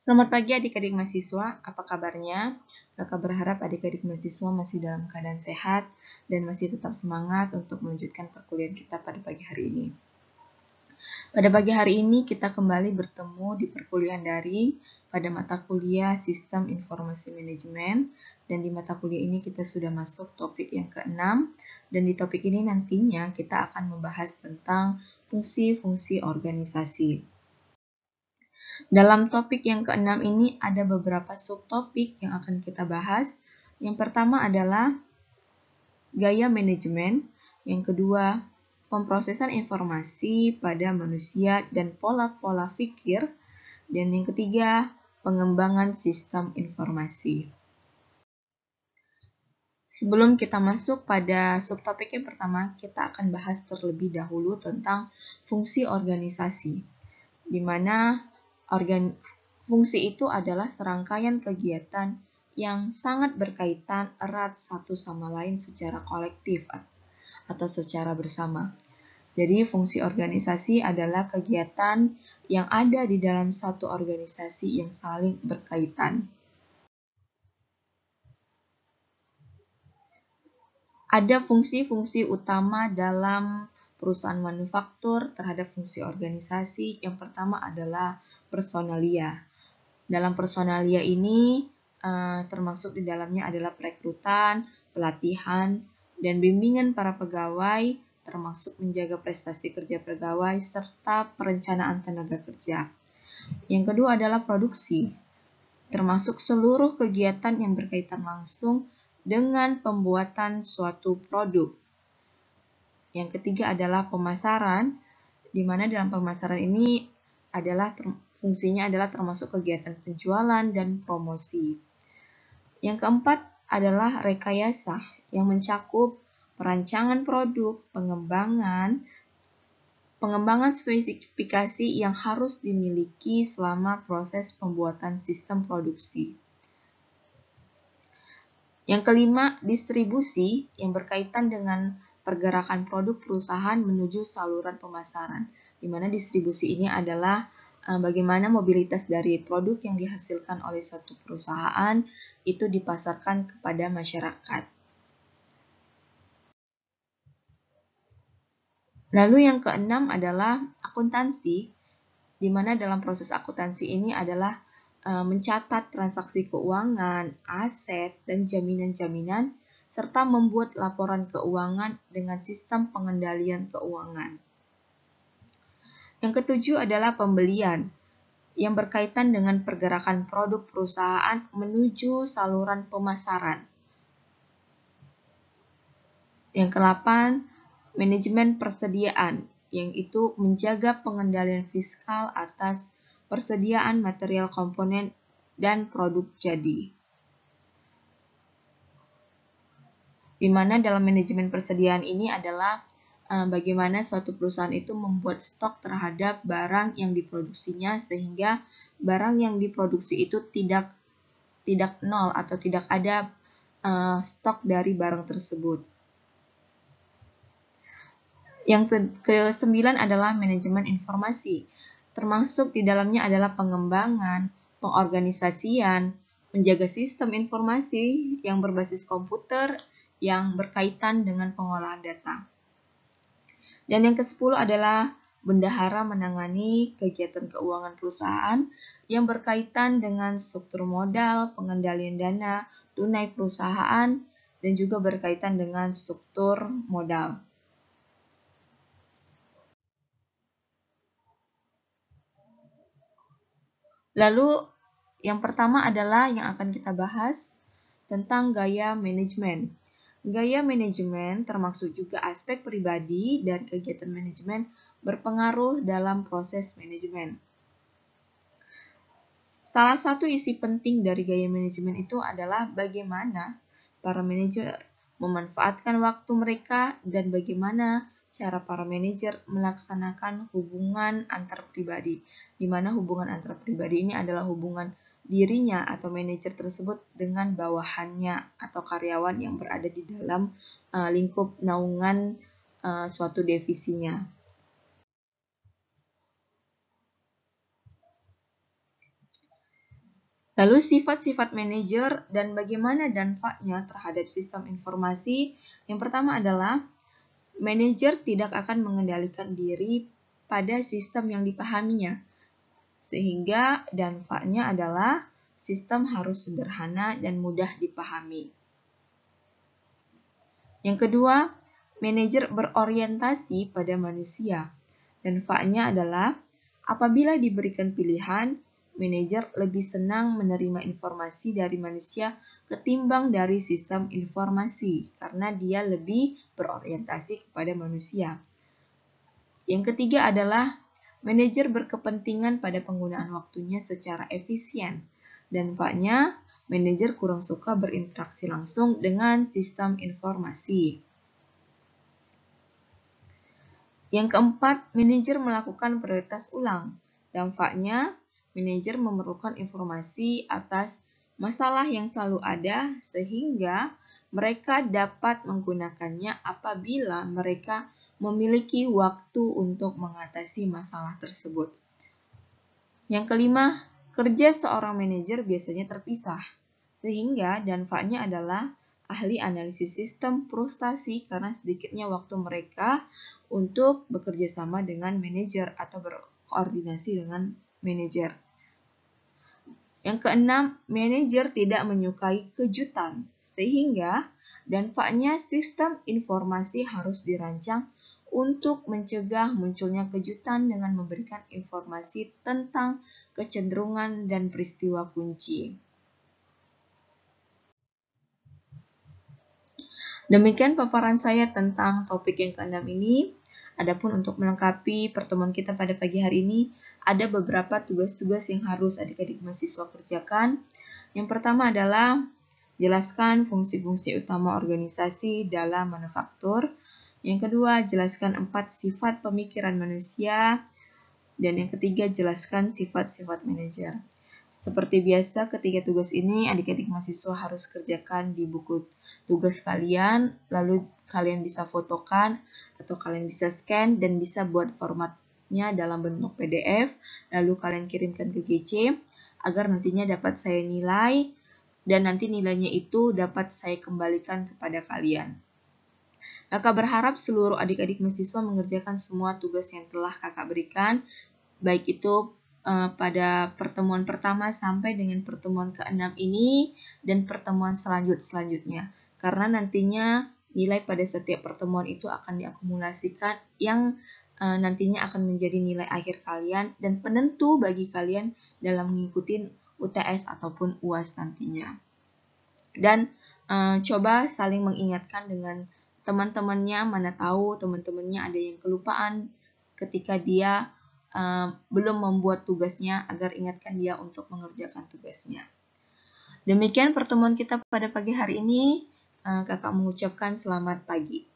Selamat pagi adik-adik mahasiswa, apa kabarnya? Kakak berharap adik-adik mahasiswa masih dalam keadaan sehat dan masih tetap semangat untuk melanjutkan perkuliahan kita pada pagi hari ini. Pada pagi hari ini kita kembali bertemu di perkuliahan daring pada mata kuliah Sistem Informasi Manajemen, dan di mata kuliah ini kita sudah masuk topik yang ke-6, dan di topik ini nantinya kita akan membahas tentang fungsi-fungsi organisasi. Dalam topik yang ke-6 ini ada beberapa subtopik yang akan kita bahas. Yang pertama adalah gaya manajemen, yang kedua pemrosesan informasi pada manusia dan pola-pola pikir, dan yang ketiga pengembangan sistem informasi. Sebelum kita masuk pada subtopik yang pertama, kita akan bahas terlebih dahulu tentang fungsi organisasi, di mana fungsi itu adalah serangkaian kegiatan yang sangat berkaitan erat satu sama lain secara kolektif atau secara bersama. Jadi fungsi organisasi adalah kegiatan yang ada di dalam satu organisasi yang saling berkaitan. Ada fungsi-fungsi utama dalam perusahaan manufaktur terhadap fungsi organisasi. Yang pertama adalah personalia. Dalam personalia ini termasuk di dalamnya adalah perekrutan, pelatihan, dan bimbingan para pegawai, termasuk menjaga prestasi kerja pegawai, serta perencanaan tenaga kerja. Yang kedua adalah produksi, termasuk seluruh kegiatan yang berkaitan langsung dengan pembuatan suatu produk. Yang ketiga adalah pemasaran, di mana dalam pemasaran ini fungsinya adalah termasuk kegiatan penjualan dan promosi. Yang keempat adalah rekayasa, yang mencakup perancangan produk, pengembangan spesifikasi yang harus dimiliki selama proses pembuatan sistem produksi. Yang kelima, distribusi, yang berkaitan dengan pergerakan produk perusahaan menuju saluran pemasaran, di mana distribusi ini adalah bagaimana mobilitas dari produk yang dihasilkan oleh suatu perusahaan itu dipasarkan kepada masyarakat. Lalu yang keenam adalah akuntansi, di mana dalam proses akuntansi ini adalah mencatat transaksi keuangan, aset, dan jaminan-jaminan, serta membuat laporan keuangan dengan sistem pengendalian keuangan. Yang ketujuh adalah pembelian, yang berkaitan dengan pergerakan produk perusahaan menuju saluran pemasaran. Yang kedelapan, manajemen persediaan, yang itu menjaga pengendalian fiskal atas persediaan material komponen dan produk jadi. Di mana dalam manajemen persediaan ini adalah bagaimana suatu perusahaan itu membuat stok terhadap barang yang diproduksinya sehingga barang yang diproduksi itu tidak nol atau tidak ada stok dari barang tersebut. Yang ke-9 adalah manajemen informasi, termasuk di dalamnya adalah pengembangan, pengorganisasian, menjaga sistem informasi yang berbasis komputer yang berkaitan dengan pengolahan data. Dan yang ke-10 adalah bendahara menangani kegiatan keuangan perusahaan yang berkaitan dengan struktur modal, pengendalian dana, tunai perusahaan, dan juga berkaitan dengan struktur modal. Lalu yang pertama adalah yang akan kita bahas tentang gaya manajemen. Gaya manajemen termasuk juga aspek pribadi dan kegiatan manajemen berpengaruh dalam proses manajemen. Salah satu isi penting dari gaya manajemen itu adalah bagaimana para manajer memanfaatkan waktu mereka dan bagaimana cara para manajer melaksanakan hubungan antar pribadi, di mana hubungan antar pribadi ini adalah hubungan dirinya atau manajer tersebut dengan bawahannya atau karyawan yang berada di dalam lingkup naungan suatu divisinya. Lalu sifat-sifat manajer dan bagaimana dampaknya terhadap sistem informasi. Yang pertama adalah manajer tidak akan mengendalikan diri pada sistem yang dipahaminya, sehingga dampaknya adalah sistem harus sederhana dan mudah dipahami. Yang kedua, manajer berorientasi pada manusia. Dampaknya adalah apabila diberikan pilihan, manajer lebih senang menerima informasi dari manusia ketimbang dari sistem informasi karena dia lebih berorientasi kepada manusia. Yang ketiga adalah manajer berkepentingan pada penggunaan waktunya secara efisien. Dampaknya, manajer kurang suka berinteraksi langsung dengan sistem informasi. Yang keempat, manajer melakukan prioritas ulang. Dampaknya, manajer memerlukan informasi atas masalah yang selalu ada sehingga mereka dapat menggunakannya apabila mereka memiliki waktu untuk mengatasi masalah tersebut. Yang kelima, kerja seorang manajer biasanya terpisah, sehingga dampaknya adalah ahli analisis sistem frustasi karena sedikitnya waktu mereka untuk bekerja sama dengan manajer atau berkoordinasi dengan manajer. Yang keenam, manajer tidak menyukai kejutan, sehingga dampaknya sistem informasi harus dirancang untuk mencegah munculnya kejutan dengan memberikan informasi tentang kecenderungan dan peristiwa kunci. Demikian paparan saya tentang topik yang keenam ini. Adapun untuk melengkapi pertemuan kita pada pagi hari ini, ada beberapa tugas-tugas yang harus adik-adik mahasiswa kerjakan. Yang pertama adalah jelaskan fungsi-fungsi utama organisasi dalam manufaktur. Yang kedua, jelaskan 4 sifat pemikiran manusia. Dan yang ketiga, jelaskan sifat-sifat manajer. Seperti biasa, ketiga tugas ini adik-adik mahasiswa harus kerjakan di buku tugas kalian, lalu kalian bisa fotokan atau kalian bisa scan dan bisa buat formatnya dalam bentuk PDF, lalu kalian kirimkan ke GC agar nantinya dapat saya nilai dan nanti nilainya itu dapat saya kembalikan kepada kalian. Kakak berharap seluruh adik-adik mahasiswa mengerjakan semua tugas yang telah kakak berikan, baik itu pada pertemuan pertama sampai dengan pertemuan ke-6 ini dan pertemuan selanjutnya. Karena nantinya nilai pada setiap pertemuan itu akan diakumulasikan yang nantinya akan menjadi nilai akhir kalian dan penentu bagi kalian dalam mengikuti UTS ataupun UAS nantinya. Dan coba saling mengingatkan dengan teman-temannya, mana tahu teman-temannya ada yang kelupaan ketika dia belum membuat tugasnya, agar ingatkan dia untuk mengerjakan tugasnya. Demikian pertemuan kita pada pagi hari ini. Kakak mengucapkan selamat pagi.